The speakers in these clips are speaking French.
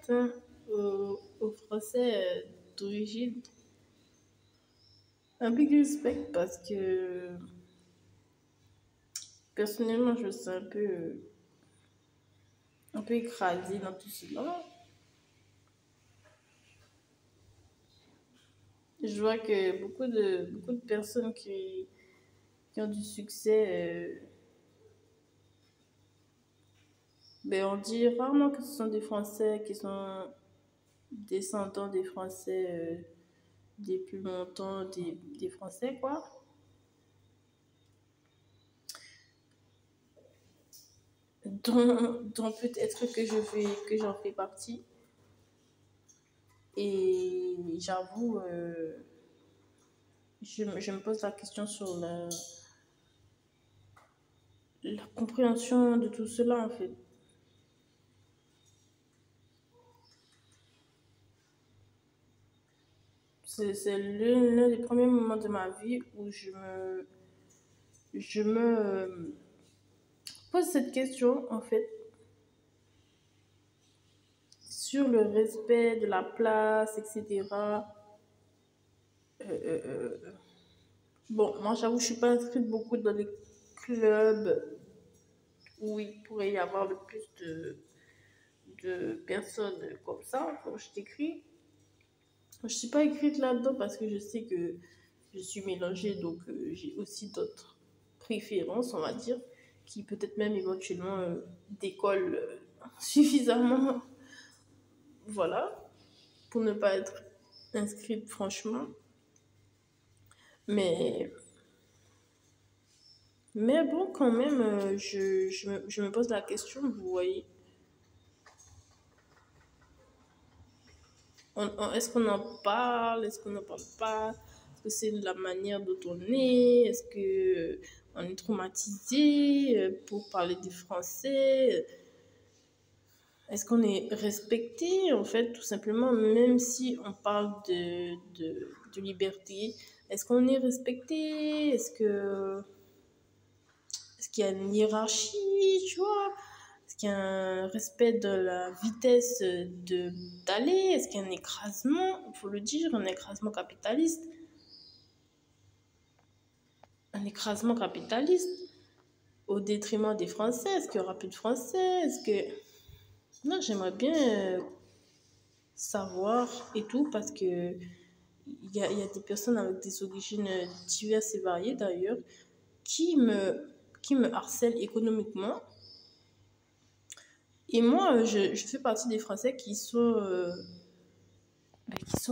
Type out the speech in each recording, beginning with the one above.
certains aux Français d'origine un big respect parce que personnellement, je suis un peu écrasée dans tout cela. Je vois que beaucoup de personnes qui ont du succès, ben on dit rarement que ce sont des Français qui sont descendants des Français des plus longtemps des Français, quoi. Dont peut-être que j'en fais partie. Et j'avoue, je me pose la question sur la compréhension de tout cela, en fait. C'est l'un des premiers moments de ma vie où je me pose cette question, en fait, sur le respect de la place, etc. Bon, moi, j'avoue, je suis pas inscrite beaucoup dans les clubs où il pourrait y avoir le plus de personnes comme ça, comme je t'écris. Je suis pas écrite là-dedans parce que je sais que je suis mélangée, donc j'ai aussi d'autres préférences, on va dire, qui peut-être même éventuellement décollent suffisamment, voilà, pour ne pas être inscrite franchement. Mais, mais bon, quand même, je me pose la question, vous voyez. Est-ce qu'on en parle? Est-ce qu'on n'en parle pas? Est-ce que c'est la manière dont on est? Est-ce que on est traumatisé pour parler du français? Est-ce qu'on est respecté, en fait, tout simplement, même si on parle de liberté? Est-ce qu'on est respecté? Est-ce qu'il y a une hiérarchie, tu vois? Est-ce qu'il y a un respect de la vitesse d'aller? Est-ce qu'il y a un écrasement, il faut le dire, un écrasement capitaliste? Un écrasement capitaliste au détriment des Français? Est-ce qu'il y aura plus de Français? Est-ce que... Non, j'aimerais bien savoir et tout parce que il y a des personnes avec des origines diverses et variées d'ailleurs qui qui me harcèlent économiquement. Et moi, je fais partie des Français qui sont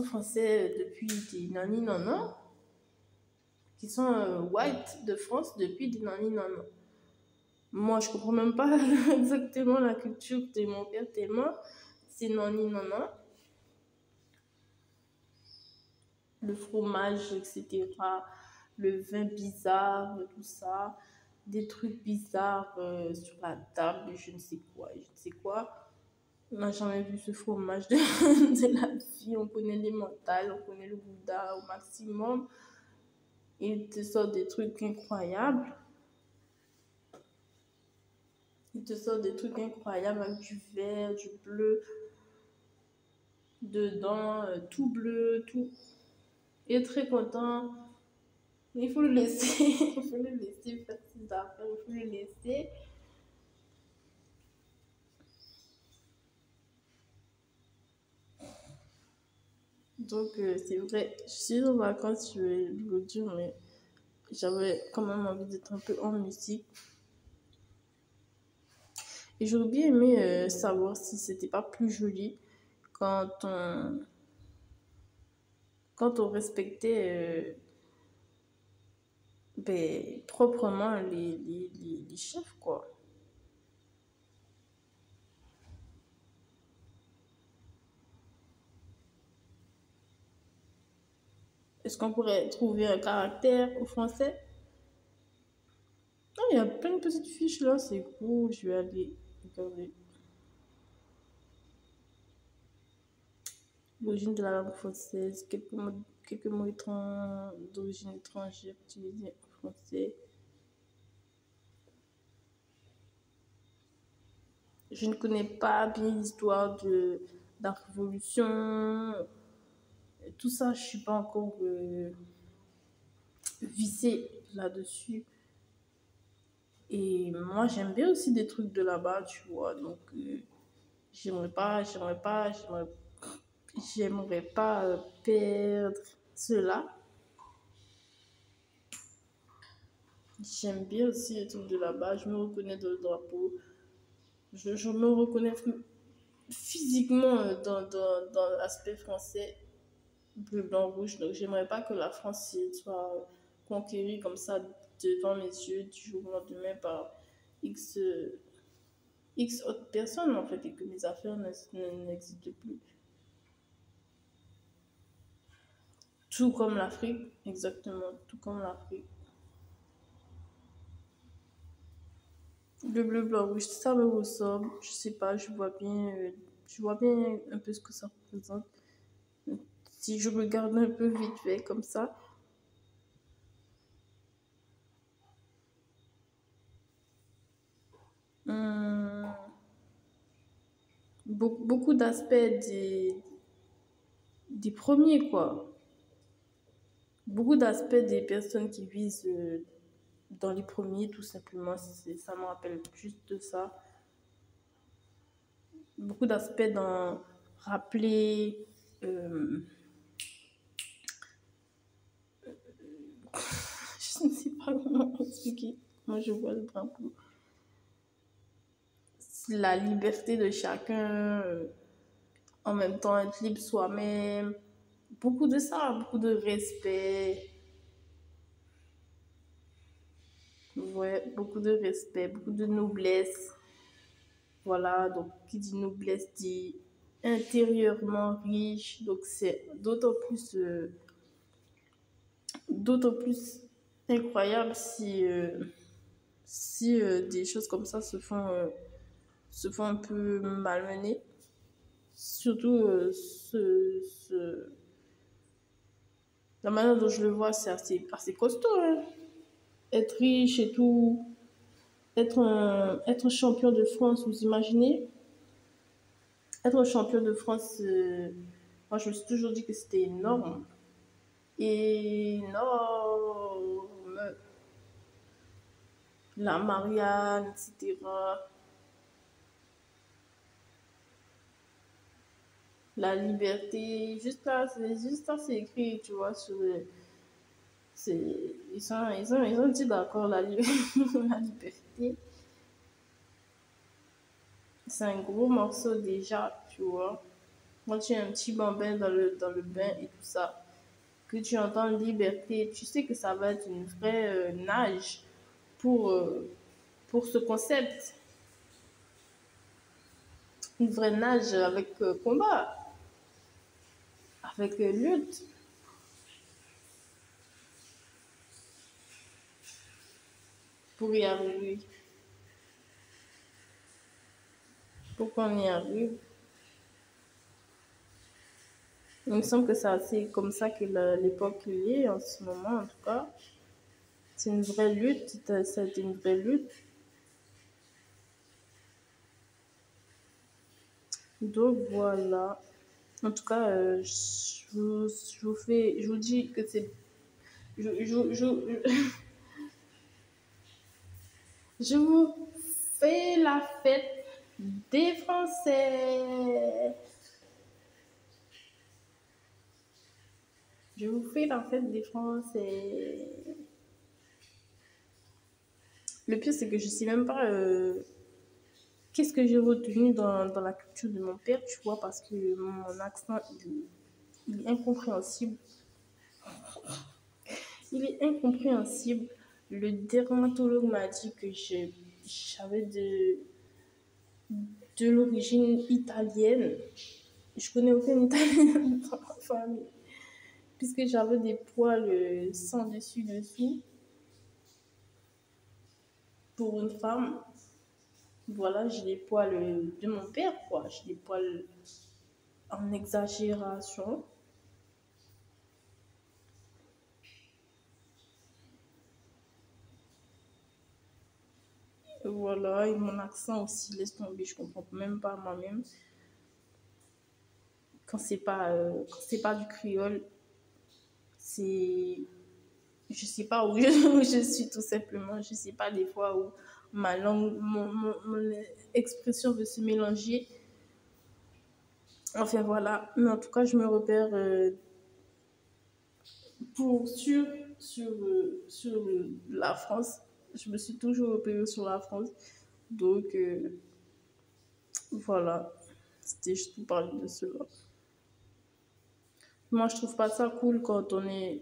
français depuis des nanni nanan, qui sont white de France depuis des nanni nanan. Moi, je comprends même pas exactement la culture de mon père tellement c'est nanni nanan. Le fromage, etc. Le vin bizarre, tout ça. Des trucs bizarres sur la table, je ne sais quoi, je ne sais quoi. On n'a jamais vu ce fromage de la vie. On connaît les mentales, on connaît le gouda au maximum. Il te sort des trucs incroyables. Il te sort des trucs incroyables avec du vert, du bleu dedans, tout bleu, tout. Il est très content. Il faut le laisser. Il faut le laisser faire ses affaires. Il faut le laisser. Donc, c'est vrai. Je suis en vacances, je vais le dire, mais j'avais quand même envie d'être un peu en musique. Et j'aurais bien aimé savoir si c'était pas plus joli quand quand on respectait proprement les chefs, quoi. Est-ce qu'on pourrait trouver un caractère au français? Ah, il y a plein de petites fiches là, c'est cool. Je vais aller regarder. L'origine de la langue française, quelques mots d'origine étrangère utilisés en français. Je ne connais pas bien l'histoire la révolution, tout ça, je suis pas encore vissée là-dessus. Et moi, j'aime bien aussi des trucs de là-bas, tu vois. Donc, j'aimerais pas perdre cela. J'aime bien aussi les trucs de là-bas. Je me reconnais dans le drapeau. Je me reconnais physiquement dans l'aspect français, bleu, blanc, rouge. Donc, j'aimerais pas que la France soit conquérie comme ça devant mes yeux du jour au lendemain par X, X autres personnes, en fait, et que mes affaires n'existent plus. Tout comme l'Afrique, exactement, tout comme l'Afrique. Le bleu, blanc, rouge, ça me ressemble. Je sais pas, je vois bien un peu ce que ça représente. Si je regarde un peu vite fait comme ça, hum, beaucoup d'aspects des premiers, quoi. Beaucoup d'aspects des personnes qui visent dans les premiers, tout simplement. Ça me rappelle juste de ça. Beaucoup d'aspects dans rappeler. euh, je ne sais pas comment expliquer. Moi, je vois le drapeau. La liberté de chacun, en même temps être libre soi-même. Beaucoup de ça, beaucoup de respect. Ouais, beaucoup de respect, beaucoup de noblesse. Voilà, donc qui dit noblesse dit intérieurement riche. Donc c'est d'autant plus incroyable si des choses comme ça se font un peu malmener. Surtout la manière dont je le vois, c'est assez costaud, hein. Être riche et tout, être un champion de France, vous imaginez? Être un champion de France, moi je me suis toujours dit que c'était énorme. Énorme. La Marianne, etc. La liberté, juste là, c'est écrit, tu vois, sur le. Ils ont dit d'accord la liberté. C'est un gros morceau déjà, tu vois. Quand tu as un petit bambin dans le bain et tout ça, que tu entends liberté, tu sais que ça va être une vraie nage pour ce concept. Une vraie nage avec combat, avec lutte, pour y arriver, pour qu'on y arrive. Il me semble que c'est assez comme ça que l'époque est en ce moment, en tout cas. C'est une vraie lutte, ça a été une vraie lutte. Donc voilà. En tout cas, je vous dis que c'est. Je vous fais la fête des Français. Je vous fais la fête des Français. Le pire, c'est que je sais même pas qu'est-ce que j'ai retenu dans la culture de mon père, tu vois, parce que mon accent, il est incompréhensible. Il est incompréhensible. Le dermatologue m'a dit que j'avais de l'origine italienne. Je connais aucun italien dans ma famille. Puisque j'avais des poils sans dessus-dessous pour une femme. Voilà, j'ai les poils de mon père, quoi. J'ai des poils en exagération. Voilà, et mon accent aussi, laisse tomber, je comprends même pas moi-même. quand c'est pas du créole, c'est... Je sais pas où où je suis tout simplement. Je sais pas des fois où ma langue, mon expression veut se mélanger. Enfin voilà. Mais en tout cas, je me repère pour sur la France. Je me suis toujours repérée sur la France. Donc voilà. C'était juste pour parler de cela. Moi, je trouve pas ça cool quand on est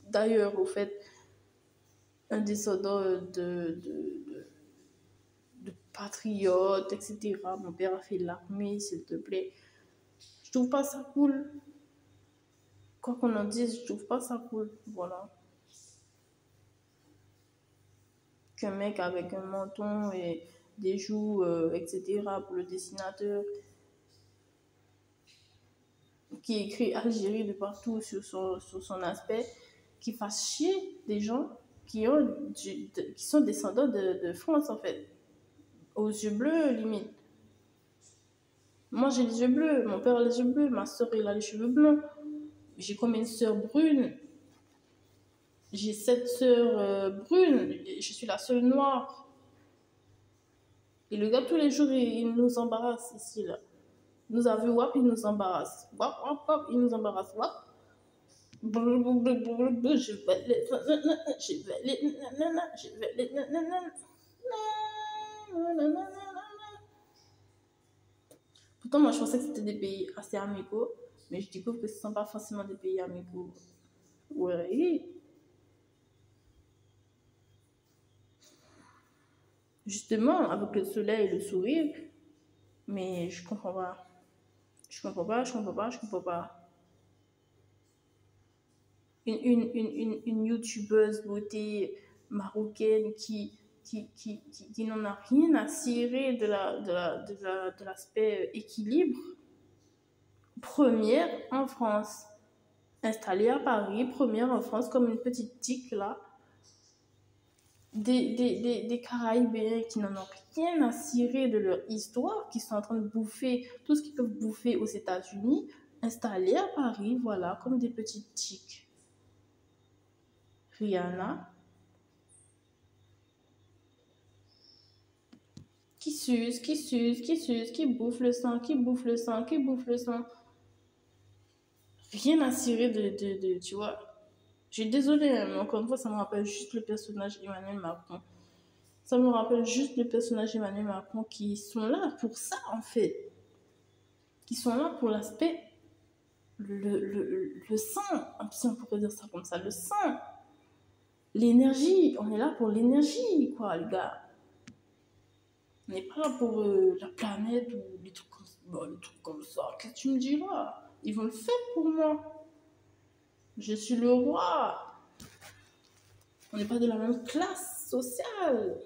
d'ailleurs, au fait, un descendant de patriote, etc. Mon père a fait l'armée, s'il te plaît. Je trouve pas ça cool. Quoi qu'on en dise, je trouve pas ça cool. Voilà. Qu'un mec avec un menton et des joues, etc. pour le dessinateur, qui écrit Algérie de partout sur son aspect, qui fasse chier des gens qui sont descendants de France, en fait. Aux yeux bleus, limite. Moi, j'ai les yeux bleus, mon père a les yeux bleus, ma soeur, elle a les cheveux blancs. J'ai comme une soeur brune. J'ai 7 sœurs brunes. Je suis la seule noire. Et le gars, tous les jours, il nous embarrasse ici, là. Il nous a vu, wap, il nous embarrasse. Wap, wap, wap, il nous embarrasse. Wap. Je vais les... Je vais les... Je vais les... Pourtant, moi, je pensais que c'était des pays assez amicaux. Mais je découvre que ce ne sont pas forcément des pays amicaux. Ouais. Justement, avec le soleil et le sourire. Mais je comprends pas. Je comprends pas, je comprends pas, je comprends pas. Une youtubeuse beauté marocaine qui n'en a rien à cirer de l'aspect équilibre. Première en France. Installée à Paris, première en France, comme une petite tique là. Des Caraïbéens qui n'en ont rien à cirer de leur histoire, qui sont en train de bouffer tout ce qu'ils peuvent bouffer aux États-Unis, installés à Paris, voilà, comme des petites tiques. Rihanna, qui suce, qui bouffe le sang, qui bouffe le sang, qui bouffe le sang. Rien à cirer tu vois. Je suis désolée, mais encore une fois, ça me rappelle juste le personnage Emmanuel Macron. Ça me rappelle juste le personnage Emmanuel Macron qui sont là pour ça, en fait. Qui sont là pour l'aspect, le sang, si on pourrait dire ça comme ça, le sang. L'énergie, on est là pour l'énergie, quoi, les gars. On n'est pas là pour la planète ou les trucs comme ça. Qu'est-ce que tu me dis là? Ils vont le faire pour moi. Je suis le roi. On n'est pas de la même classe sociale.